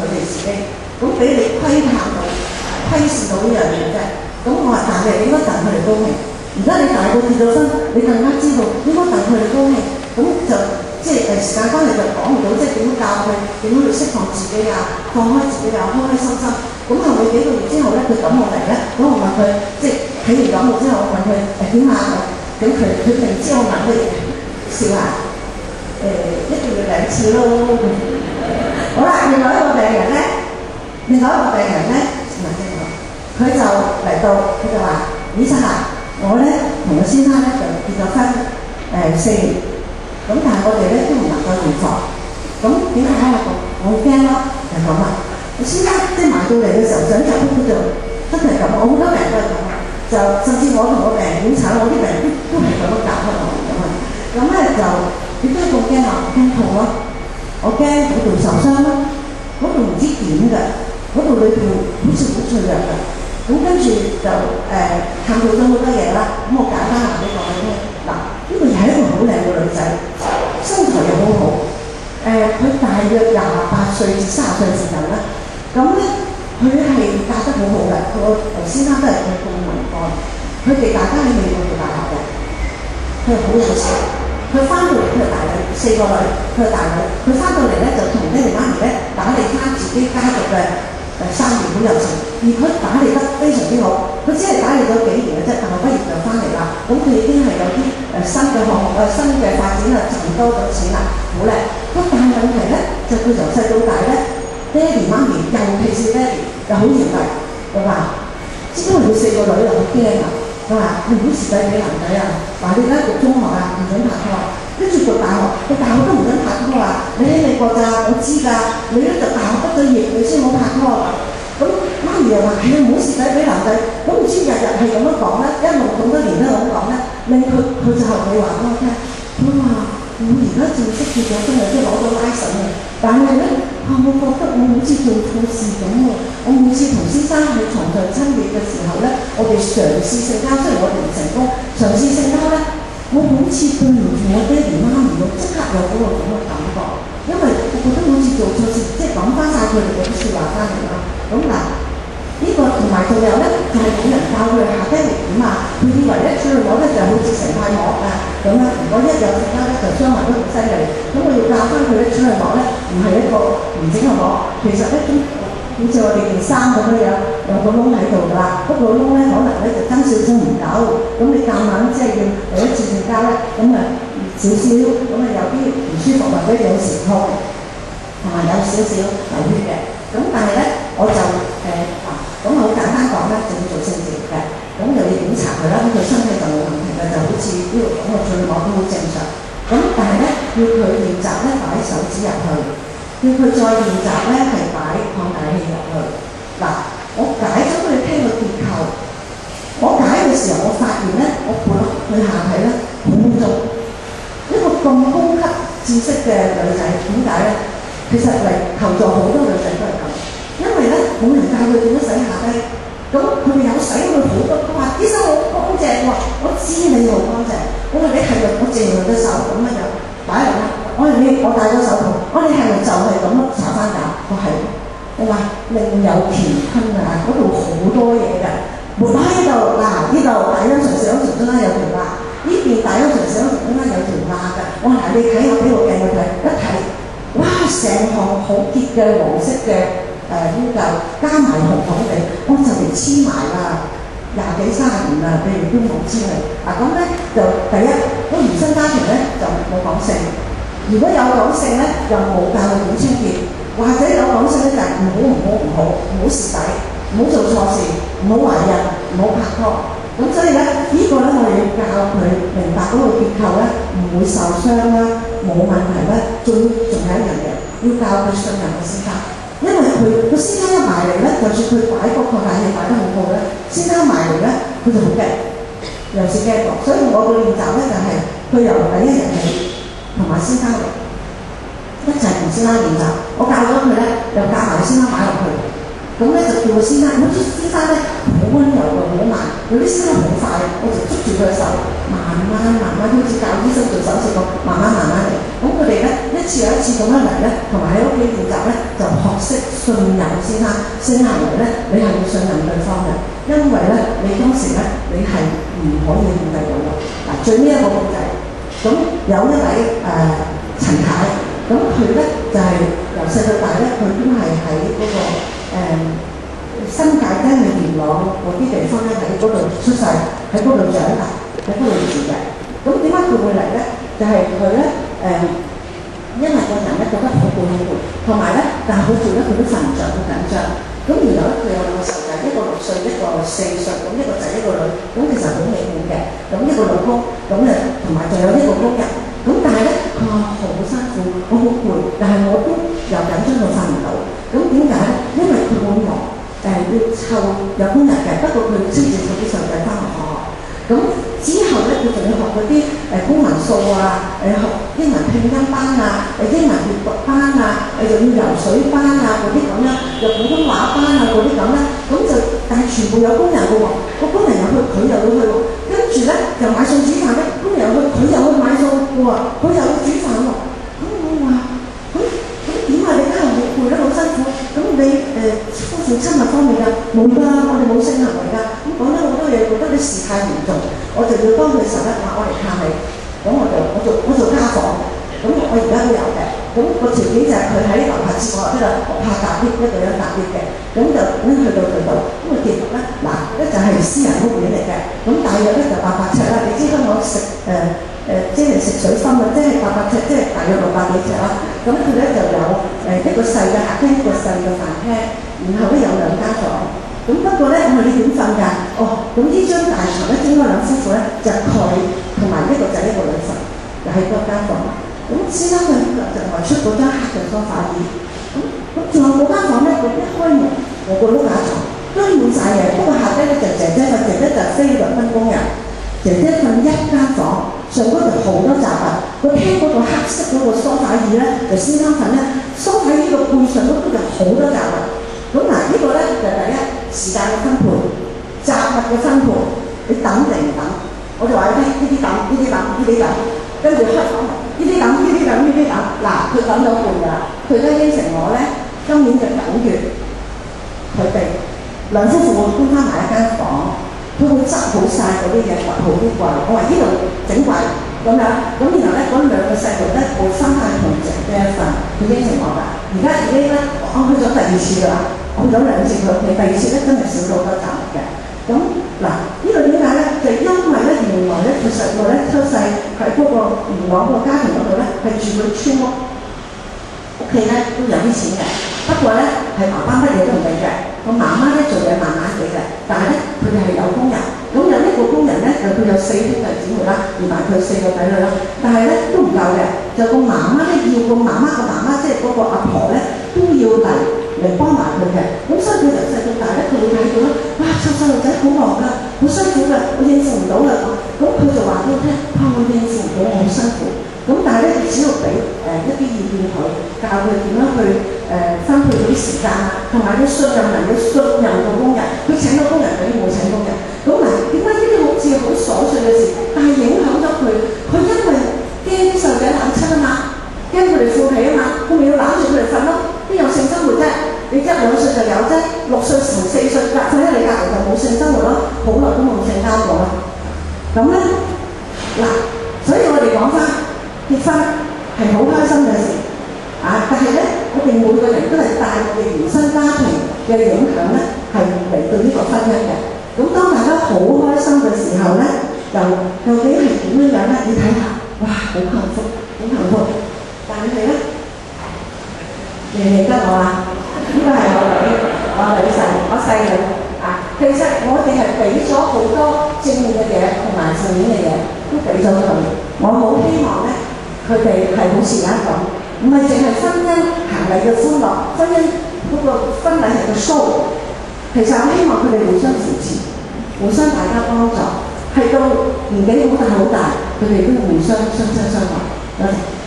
佢哋自己，咁俾你窺探到、窺視到呢樣嘢啫。咁我話但係應該戥佢哋高興。而家你大個結咗婚，你更加知道應該戥佢哋高興。咁就即係時間關係就講唔到，即係點樣教佢點樣去釋放自己啊，放開自己啊，開開心心。咁後尾幾個月之後咧，佢感冒嚟咧，咁我問佢，即係睇完感冒之後，我問佢點啊？咁佢明知我問乜嘢，笑下一個月2次咯。好啦，另外一個病人咧，唔係正我，佢就嚟到，佢就話：醫生啊，我咧同個先生咧就結咗婚4年，咁但係我哋咧都唔能夠同房，咁點解啊？我驚咯，就咁啊！先生即係埋到嚟嘅時候，想入屋佢就真係咁，我好多病人都係咁啊，就甚至我同個病人檢查，我啲病人都係咁樣搞開我咁啊，咁咧就點解咁驚啊？驚痛咯，我驚嗰度受傷咯，嗰度唔知點㗎，嗰度裏邊好似好脆弱㗎，咁跟住就探討咗好多嘢啦，咁我簡單話俾你講咧，嗱，呢個係一個好靚嘅女仔，身材又好好。佢大約28歲至30歲時候咧，咁咧佢係嫁得好好嘅，佢個先生都係佢共文幹，佢哋大家喺美國讀大學嘅，佢係好有錢，佢翻到嚟佢係大女，4個女，佢係大女，佢翻到嚟咧就同爹哋媽咪咧打理翻自己家族嘅生意好有錢，而佢打理得非常之好，佢只係打理咗幾年嘅啫，大學畢業就翻嚟啦，咁佢已經係有啲新嘅項目新嘅發展啦，賺多咗錢啦，好叻。咁但係問題咧，就佢由細到大咧，爹哋媽咪尤其是爹哋又好嚴厲，佢話，因為佢4個女又好驚啊，佢話你唔好蝕底俾男仔啊，話你而家讀中學啊唔準拍拖，跟住讀大學都唔準拍拖啊，你喺美國㗎，我知㗎，你咧就大學畢咗業你先好拍拖啊，咁媽咪又話係啊，唔好蝕底俾男仔，咁唔知日日係咁樣講咧，一路咁多年都咁講咧，令佢就後尾話俾我聽，佢話。我而家正式結咗婚啊，即係攞到拉神啊！但係咧，我覺得我好似做錯事咁喎。我每次同先生喺床上親熱嘅時候咧，我哋嘗試性交，雖然我哋唔成功，嘗試性交咧，我好似對唔住我爹哋媽咪喎，即刻有嗰個咁嘅感覺，因為我覺得好似做錯事，即係講翻晒佢哋嗰啲説話翻嚟啦。咁嗱。呢個同埋仲有咧，就係冇人教佢下低力點啊！佢以為咧出去攞咧就好似成塊膜啊咁樣，如果一有性交咧就傷害得好犀利。咁我要教翻佢咧出去攞咧，唔係一個完整嘅膜，其實咧好似我哋件衫咁樣有個窿喺度㗎啦。嗰個窿咧可能咧就爭少少唔夠，咁你夾硬即係要第一次性交咧，咁啊少少，咁啊有啲唔舒服或者有時痛，同埋有少少流血嘅。咁但係咧我就咁好簡單講咧，就要做性治療嘅，咁就要檢查佢啦。咁佢身體就冇問題嘅，就好似呢度咁嘅最攞都好正常。咁但係咧，要佢練習咧擺手指入去，要佢再練習咧係擺擴大器入去。嗱，我解咗佢聽個結構，我解嘅時候，我發現咧，我撥落佢下體咧好污糟。一個咁高級知識嘅女仔，點解咧？其實嚟求助好多女仔都係咁。因為咧冇人教佢點樣洗下低，咁佢哋有洗佢好多，佢話醫生好乾淨，我知你好乾淨，我話你係咪我淨用隻手咁樣就擺落啦？我話你我戴咗手套，我話你係咪就係咁樣搽翻架？我係，我話另有乾坤啊，嗰度好多嘢㗎，抹喺呢度嗱，呢度大陰唇小陰唇中間有條罅，呢邊大陰唇小陰唇中間有條罅㗎，我話你睇下俾個鏡佢睇，一睇，哇成行好結嘅黃色嘅。污垢加埋紅紅地，我就嚟黐埋啦，20幾30年啦，你哋都冇知嚟。咁咧就第一，個原生家庭咧就冇講性，如果有講性咧又冇教佢點清潔，或者有講性咧就係唔好蝕底，唔好做錯事，唔好懷孕，唔好拍拖。咁所以咧呢個咧我哋要教佢明白嗰個結構咧唔會受傷啦，冇問題咧，仲有一樣嘢要教佢信任個先生。因為佢個先生一埋嚟咧，就算佢擺個擴大器擺得好好咧，先生埋嚟咧，佢就好驚，又是驚過。所以我個練習咧就係佢由第一日起同埋先生嚟一齊同先生練習。我教咗佢咧，又教埋先生擺落去。咁咁咧就叫個先生，咁先生咧好溫柔嘅，好慢，有啲先生好快，我就捉住佢嘅手，慢慢好似教醫生做手術咁，慢慢嚟。咁佢哋咧一次又一次咁樣嚟咧，同埋喺屋企練習咧，就學識信任先生。性行為咧，你係要信任對方嘅，因為咧你當時咧你係唔可以控制到嘅。嗱，最尾一個故仔，咁有一位陳太，咁佢咧就係由細到大咧，佢都係喺嗰個新界跟住元朗嗰啲地方咧，喺嗰度出世，喺嗰度長大，喺嗰度住嘅。咁點解佢會嚟咧？就係佢咧因為個人咧覺得好攰，同埋咧，但係好攰咧，佢都瞓唔着，好緊張。咁然後咧，佢有兩個細路仔，一個6歲，一個4歲，咁一個仔一個女，咁其實好美滿嘅。咁一個老公，咁咧同埋仲有一個工人。咁但係咧，佢話好辛苦，我好攰，但係我都又緊張到瞓唔到。咁點解咧？因為佢好忙，要湊有工人嘅，不過佢先至湊啲細路仔翻學。咁之後咧，佢仲要學嗰啲公文數啊，學英文拼音班啊，英文閱讀班啊，又要游水班啊嗰啲咁樣，又普通話班啊嗰啲咁咧，咁就但係全部有工人嘅喎，個工人又去，佢又要去喎，跟住咧又買餸煮飯咧，工人又去，佢又去買餸喎，佢又要煮飯喎，咁我話咁點啊？你家人會攰得好辛苦，咁你夫婦親密方面㗎冇㗎，我哋冇性行為㗎，咁講咗好多嘢，覺得啲事態嚴重。我就要幫佢11話我嚟探你，咁我做家訪，咁我而家都有嘅，咁個條件就係佢喺樓下接我入去啦，我怕搭 lift，一個人搭 lift嘅，咁就咁去到佢度，咁個節目咧，嗱咧就係私人屋苑嚟嘅，咁大約咧就800尺啦，你知香港食即係食水深啊，即係800尺，即係大約600幾尺啦，咁佢咧就有一個細嘅客廳，一個細嘅飯廳，然後咧有2間房。咁不過咧，我話你點瞓㗎？哦，咁呢張大床咧，應該兩夫婦咧就佢同埋一個仔一個女瞓，就喺嗰間房。咁先生佢就抬出嗰張黑嘅梳化椅。咁仲有嗰間房咧，佢一開門，我個碌架床堆滿晒嘢。不過下低咧就姐姐就菲律賓工人，姐姐瞓一間房，上嗰度好多雜物。個廳嗰個黑色嗰個梳化椅咧，就先生瞓咧，梳化椅個背上嗰度就好多雜物。咁嗱，呢個咧就第一時間嘅分配，雜物嘅分配，你等定唔等？我就話呢啲等，跟住開房，呢啲等。嗱，佢等咗半㗎啦，佢都應承我咧，今年嘅9月，佢哋兩夫婦會搬翻埋一間房，佢會執好晒嗰啲嘢，掘好啲櫃。我話呢度整櫃咁樣，咁然後咧嗰2個細路咧會分開同姐姐一份，佢應承我㗎。而家已經咧，我去咗第2次㗎啦。我去咗2次佢屋企，第2次咧真係少咗好多雜物嘅。咁嗱，呢個點解咧？就因為咧，原來咧佢細個咧出世喺嗰個元朗個家庭嗰度咧，係住佢村屋，屋企咧都有啲錢嘅。不過咧係爸爸乜嘢都唔俾嘅，個媽媽咧做嘢慢慢俾嘅。但係咧佢哋係有工人，咁有一個工人咧就佢有4兄弟姊妹啦，連埋佢4個仔女啦。但係咧都唔夠嘅，就個媽媽咧要個媽媽即係嗰個阿婆咧都要嚟幫埋佢嘅，咁所以佢由細到大咧，佢會睇到咧，哇！湊細路仔好忙㗎，好辛苦㗎，我應付唔到啦。咁佢就話俾我聽，我應付唔到，我好辛苦。咁但係咧，只要俾一啲意見佢，教佢點樣去分配嗰啲時間啊，同埋要信任人，要信任個工人。佢請個工人比冇請工人。咁嗱，點解呢啲好似好瑣碎嘅事，但係影響咗佢？佢因為驚啲細路仔冷親啊嘛，驚佢哋負氣啊嘛，佢咪要攬住佢哋瞓咯。邊有性生活啫？你1、2歲就有啫，6歲同4歲瞓喺你隔離就冇性生活咯，好耐都冇性交過啦。咁咧嗱，所以我哋講翻結婚係好開心嘅事啊！但係咧，我哋每個人都係帶我哋原生家庭嘅影響咧，係嚟到呢個婚姻嘅。咁當大家好開心嘅時候咧，就究竟係點樣樣咧？你睇下，哇！好幸福，好幸福。但係咧，認唔認得我啊？呢個係我女婿，我細女啊。其實我哋係俾咗好多正面嘅嘢同埋負面嘅嘢，都俾咗佢。我好希望咧，佢哋係好似而家咁，唔係淨係婚姻行禮嘅歡樂，婚姻嗰個婚禮係個 show。其實我希望佢哋互相扶持，互相大家幫助，係到年紀好大，佢哋都互相相親相愛。多謝。